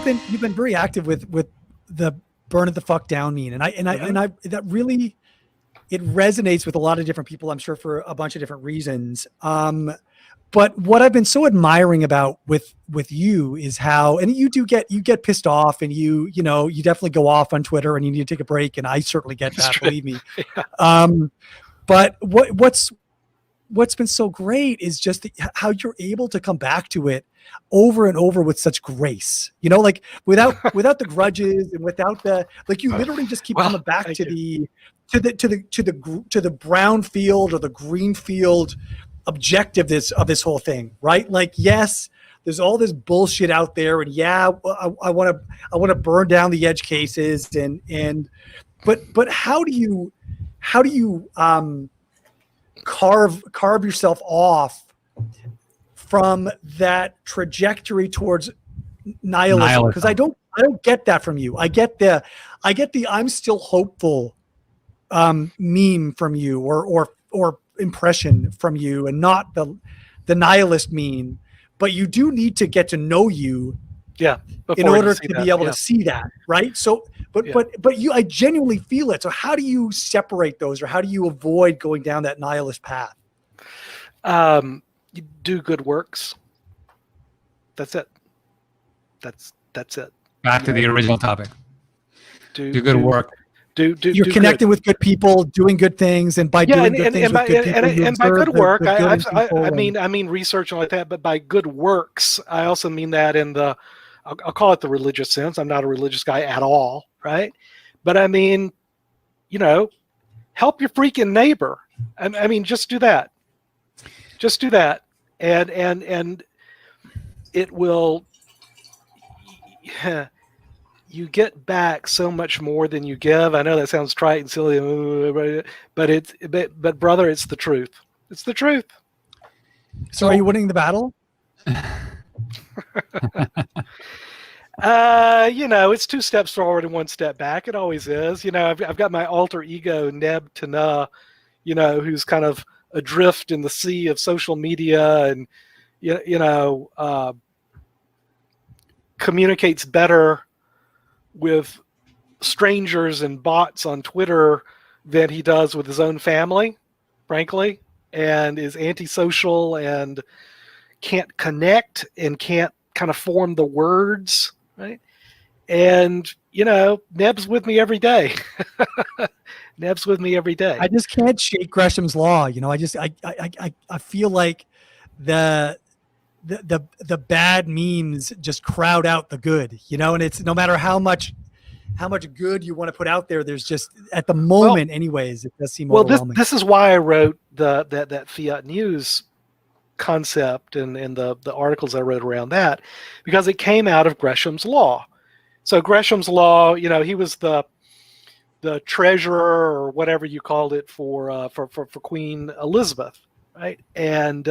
you've been very active with the burn it the fuck down meme, and I that really, it resonates with a lot of different people, I'm sure, for a bunch of different reasons. But what I've been so admiring about with you is how, and you get pissed off, and you definitely go off on Twitter, and you need to take a break, and I certainly get that, believe me. Yeah. But what's been so great is just how you're able to come back to it over and over with such grace, like without the grudges, and without the, like, you literally just keep coming back to the brown field or the green field objective of this whole thing, right? Like, yes, there's all this bullshit out there, and yeah, I want to burn down the edge cases, but how do you carve yourself off from that trajectory towards nihilism? Because I don't get that from you. I get the I'm still hopeful meme from you, or impression from you, and not the nihilist meme. But you do need to get to know you, in order to be able to see that, right? So, but I genuinely feel it. So how do you separate those, or how do you avoid going down that nihilist path? You do good works. That's it. That's it. Back to the original topic. Do good work. You're connecting with good people, doing good things, and by doing good things with good people, and by good work, I mean research and like that. But by good works, I also mean that in the, I'll call it the religious sense. I'm not a religious guy at all, right? But I mean, help your freaking neighbor. I mean, just do that. Just do that, and it will. You get back so much more than you give. I know that sounds trite and silly, but brother, it's the truth. It's the truth. So, are you winning the battle? It's 2 steps forward and 1 step back. It always is. I've got my alter ego Neb Tana, who's kind of adrift in the sea of social media, and communicates better with strangers and bots on Twitter than he does with his own family, frankly, and is antisocial and can't connect and can't kind of form the words, right? And, Neb's with me every day. Neb's with me every day. I just can't shake Gresham's law. I feel like the bad memes just crowd out the good, and it's no matter how much good you want to put out there, there's just, at the moment, anyways, it does seem overwhelming. This is why I wrote that fiat news concept and the articles I wrote around that, because it came out of Gresham's law. So Gresham's law, he was the treasurer, or whatever you called it, for Queen Elizabeth, right? And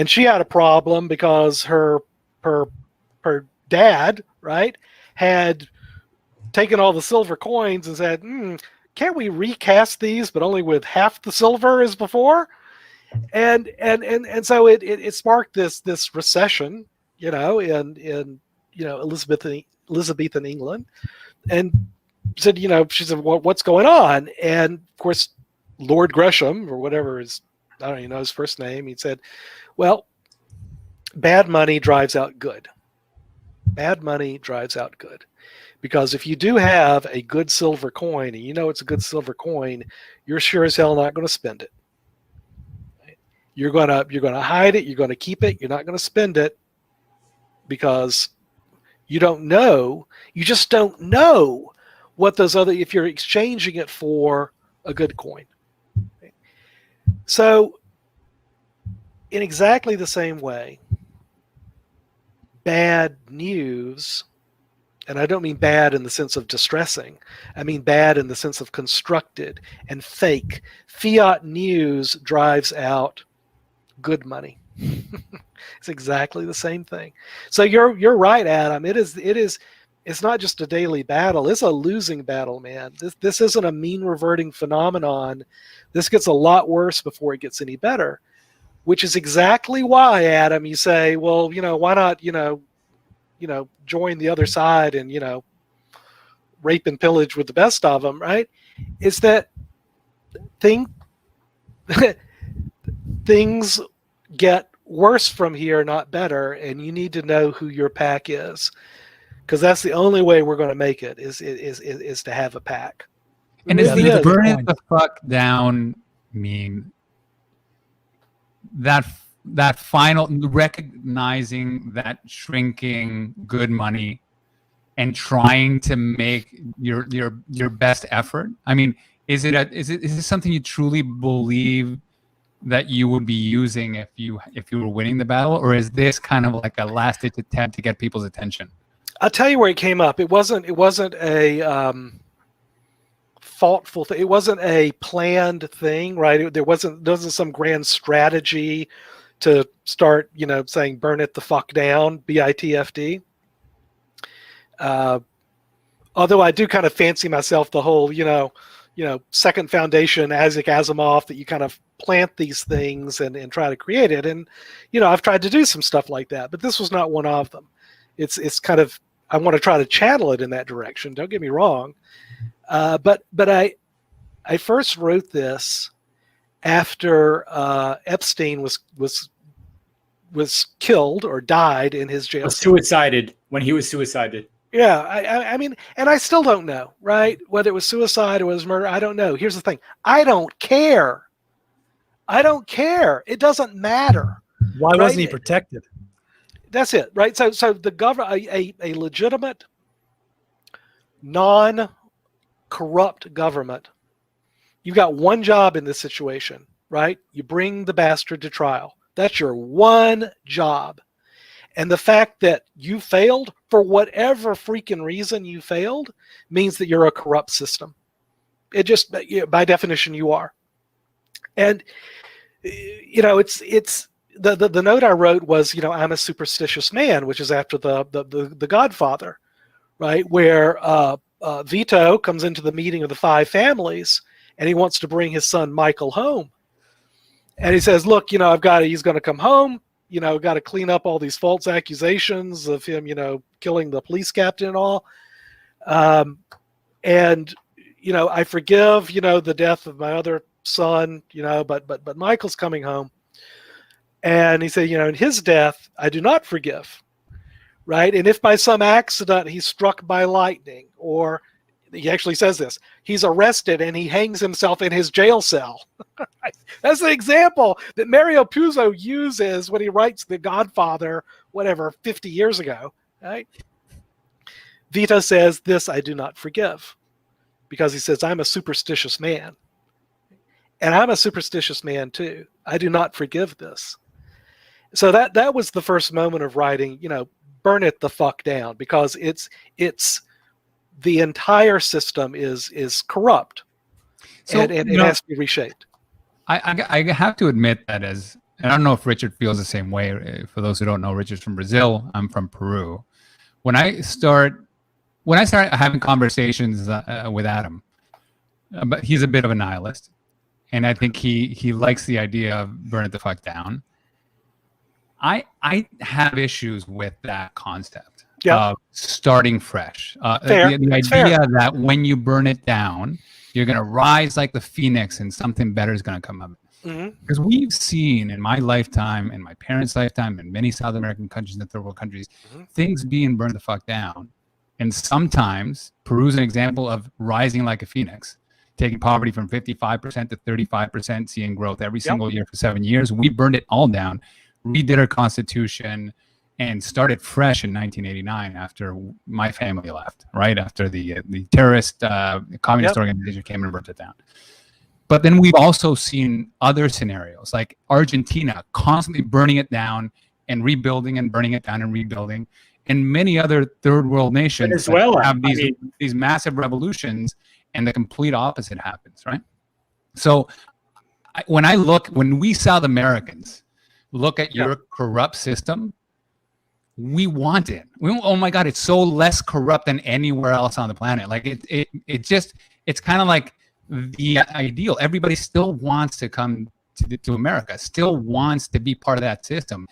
she had a problem because her dad, right, had taken all the silver coins and said, can't we recast these, but only with half the silver as before? And so it sparked this recession, in Elizabethan England, and said, she said, what's going on? And of course, Lord Gresham, or whatever I don't even know his first name, he said, well, bad money drives out good. Bad money drives out good. Because if you do have a good silver coin, and it's a good silver coin, you're sure as hell not going to spend it. You're going to hide it, you're going to keep it, you're not going to spend it, because you just don't know what those other, if you're exchanging it for a good coin. So, in exactly the same way, bad news, and I don't mean bad in the sense of distressing, I mean bad in the sense of constructed and fake. Fiat news drives out good money. It's exactly the same thing. So you're right, Adam. It's not just a daily battle. It's a losing battle, man. This isn't a mean reverting phenomenon. This gets a lot worse before it gets any better, which is exactly why, Adam, you say, well, why not, join the other side and, rape and pillage with the best of them, right? Is that things get worse from here, not better, and you need to know who your pack is, because that's the only way we're going to make it is to have a pack. And It does really the is. burn it the fuck down mean that final recognizing that shrinking good money and trying to make your best effort? I mean, is this something you truly believe that you would be using if you were winning the battle, or is this kind of like a last ditch attempt to get people's attention? I'll tell you where it came up. It wasn't a thoughtful thing. It wasn't a planned thing, right? There wasn't some grand strategy to start, saying burn it the fuck down, BITFD. Although I do kind of fancy myself the whole, second foundation, Isaac Asimov, that you kind of plant these things and try to create it. And, I've tried to do some stuff like that, but this was not one of them. It's kind of, I want to try to channel it in that direction. Don't get me wrong. But I first wrote this after Epstein was killed or died in his jail. Suicided when he was suicided. Yeah, I mean, and I still don't know, right? Whether it was suicide or was murder, I don't know. Here's the thing: I don't care. I don't care. It doesn't matter. Why wasn't he protected? That's it, right? So the government, a legitimate, non-corrupt government. You've got one job in this situation, right? You bring the bastard to trial. That's your one job. And the fact that you failed, for whatever freaking reason you failed, means that you're a corrupt system. It just, by definition, you are. And, it's the note I wrote was, I'm a superstitious man, which is after the Godfather, right? Where Vito comes into the meeting of the five families and he wants to bring his son Michael home. And he says, look, he's going to come home. Got to clean up all these false accusations of him, killing the police captain and all. And, I forgive, the death of my other son, but Michael's coming home. And he said, in his death, I do not forgive. Right. And if by some accident he's struck by lightning, or he actually says this, he's arrested and he hangs himself in his jail cell. That's the example that Mario Puzo uses when he writes The Godfather, 50 years ago. Right? Vito says, this I do not forgive, because he says, I'm a superstitious man. And I'm a superstitious man too. I do not forgive this. So that was the first moment of writing, burn it the fuck down, because it's the entire system is corrupt, so, and it has to be reshaped. I have to admit that and I don't know if Richard feels the same way. For those who don't know, Richard's from Brazil. I'm from Peru. When I start having conversations with Adam, but he's a bit of a nihilist, and I think he likes the idea of burn it the fuck down. I have issues with that concept. Yeah. Starting fresh. Fair. The idea that when you burn it down, you're going to rise like the phoenix and something better is going to come of it. Because we've seen in my lifetime, in my parents' lifetime, in many South American countries and third world countries, things being burned the fuck down. And sometimes Peru's an example of rising like a phoenix, taking poverty from 55% to 35%, seeing growth every single year for 7 years. We burned it all down, redid our constitution, and started fresh in 1989 after my family left, right after the terrorist communist organization came and burnt it down. But then we've also seen other scenarios, like Argentina constantly burning it down and rebuilding, and burning it down and rebuilding, and many other third world nations Venezuela have these massive revolutions, and the complete opposite happens, right? So when we South Americans look at your corrupt system, we want it. Oh my God, it's so less corrupt than anywhere else on the planet. Like it's kind of like the ideal. Everybody still wants to come to America, still wants to be part of that system.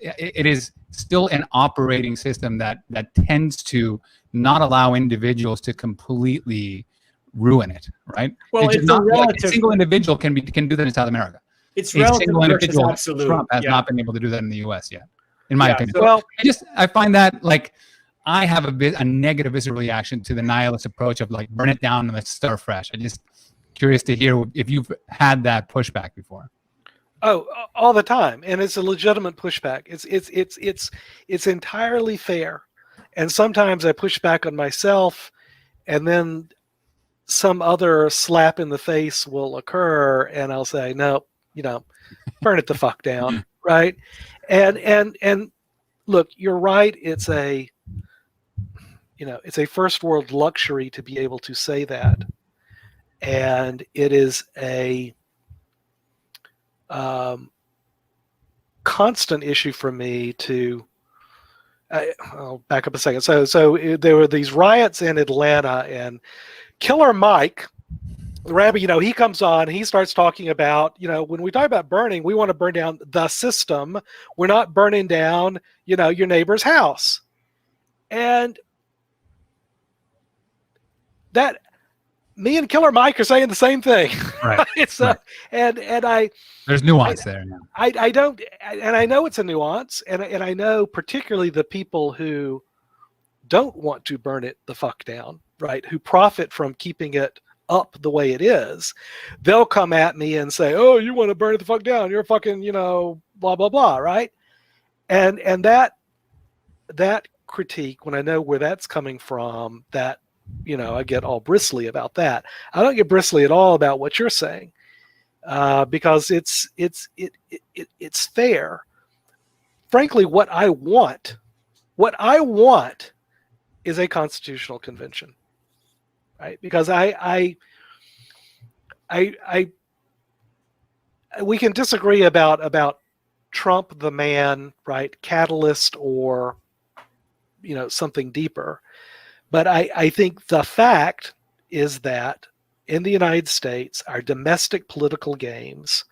It is still an operating system that tends to not allow individuals to completely ruin it, right? Well, It's it's not a like relative. a single individual can do that in South America. It's A relative single versus individual, absolute. Trump has Yeah. not been able to do that in the U.S. yet, in my Yeah, opinion. so- Well, I find that like I have a negative visceral reaction to the nihilist approach of like burn it down and let's start fresh. I just curious to hear if you've had that pushback before. Oh, all the time, and it's a legitimate pushback. It's entirely fair, and sometimes I push back on myself, and then some other slap in the face will occur, and I'll say, no, burn it the fuck down, right? And look, you're right. It's a first world luxury to be able to say that, and it is a constant issue for me to. I'll back up a second. So there were these riots in Atlanta, and Killer Mike, the rabbi, he comes on, he starts talking about, when we talk about burning, we want to burn down the system. We're not burning down, your neighbor's house. And that me and Killer Mike are saying the same thing. Right. Right. And There's nuance there now. I don't, and I know it's a nuance, and I know particularly the people who don't want to burn it the fuck down, right? Who profit from keeping it up the way it is. They'll come at me and say, "Oh, you want to burn it the fuck down? You're fucking, blah blah blah," right? And that critique, when I know where that's coming from, that I get all bristly about that. I don't get bristly at all about what you're saying, because it's fair. Frankly, what I want is a constitutional convention, right? Because we can disagree about Trump the man, right? Catalyst or something deeper. But I think the fact is that in the United States, our domestic political games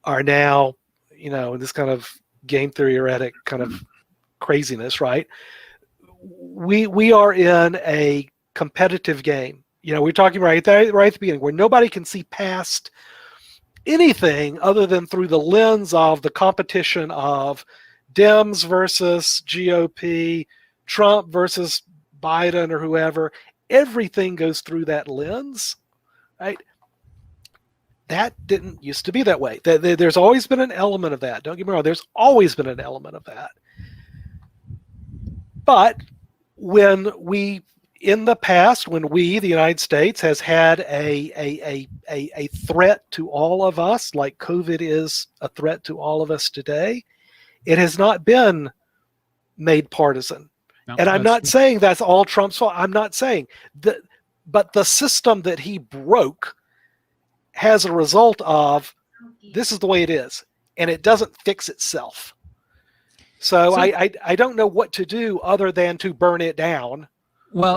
are now, in this kind of game theoretic kind of craziness, right? We are in a competitive game. We're talking right at the beginning where nobody can see past anything other than through the lens of the competition of Dems versus GOP, Trump versus Biden or whoever. Everything goes through that lens, right? That didn't used to be that way. There's always been an element of that. Don't get me wrong. There's always been an element of that. But when in the past, when the United States, has had a threat to all of us, like COVID is a threat to all of us today, it has not been made partisan. No, and I'm not saying that's all Trump's fault. I'm not saying that, but the system that he broke has a result of this is the way it is, and it doesn't fix itself. So I don't know what to do other than to burn it down. Well,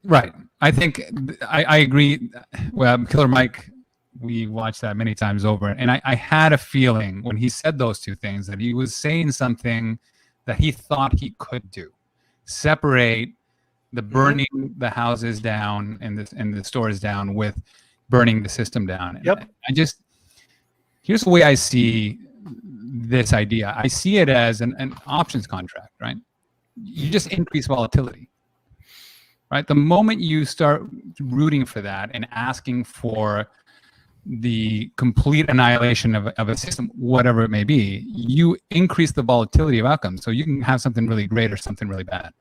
right. I think I agree. Well, Killer Mike, we watched that many times over, and I had a feeling when he said those two things that he was saying something that he thought he could do. Separate the burning the houses down and the stores down with burning the system down. Yep. Here's the way I see this idea. I see it as an options contract, right? You just increase volatility, right? The moment you start rooting for that and asking for the complete annihilation of a system, whatever it may be, you increase the volatility of outcomes. So you can have something really great or something really bad.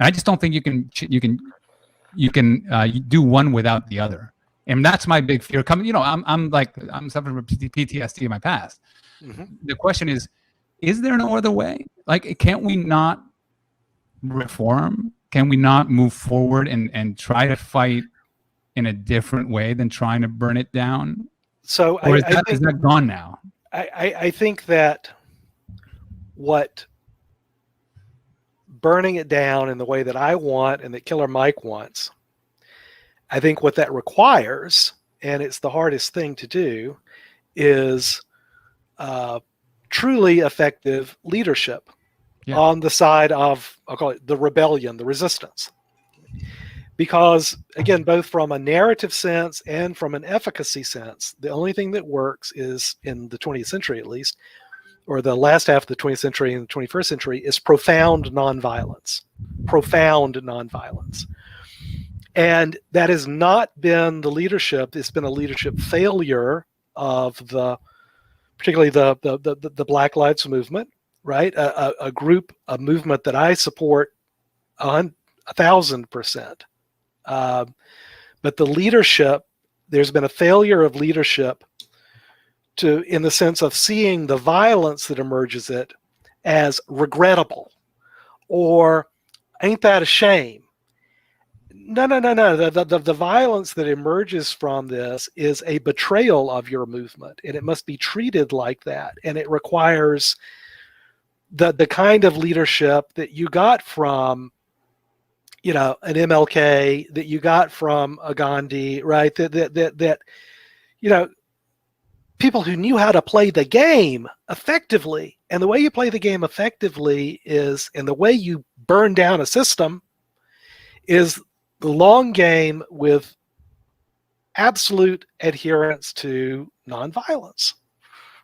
And I just don't think you can do one without the other. And that's my big fear. I'm suffering from PTSD in my past. Mm-hmm. The question is there no other way? Like, can't we not reform? Can we not move forward and try to fight in a different way than trying to burn it down? So or is that gone now? I think that what burning it down in the way that I want and that Killer Mike wants, I think what that requires, and it's the hardest thing to do, is truly effective leadership Yeah. on the side of, I'll call it the rebellion, the resistance. Because, again, both from a narrative sense and from an efficacy sense, the only thing that works is, in the 20th century at least, or the last half of the 20th century and the 21st century, is profound nonviolence. Profound nonviolence. And that has not been the leadership. It's been a leadership failure of particularly the Black Lives Movement, right? A movement that I support 1,000%. But the leadership, there's been a failure of leadership in the sense of seeing the violence that emerges it as regrettable, or ain't that a shame? No. The violence that emerges from this is a betrayal of your movement, and it must be treated like that. And it requires the kind of leadership that you got from, an MLK, that you got from a Gandhi, right? That people who knew how to play the game effectively. And the way you play the game effectively is, and the way you burn down a system is the long game with absolute adherence to nonviolence,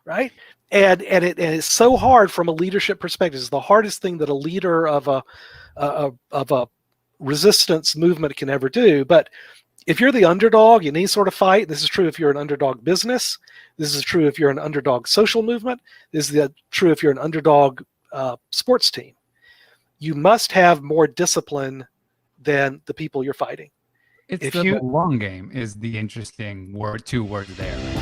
right? And it's so hard from a leadership perspective. It's the hardest thing that a leader of a resistance movement can ever do. But if you're the underdog in any sort of fight, this is true if you're an underdog business, this is true if you're an underdog social movement, this is true if you're an underdog sports team, you must have more discipline than the people you're fighting. The long game is the interesting two words there.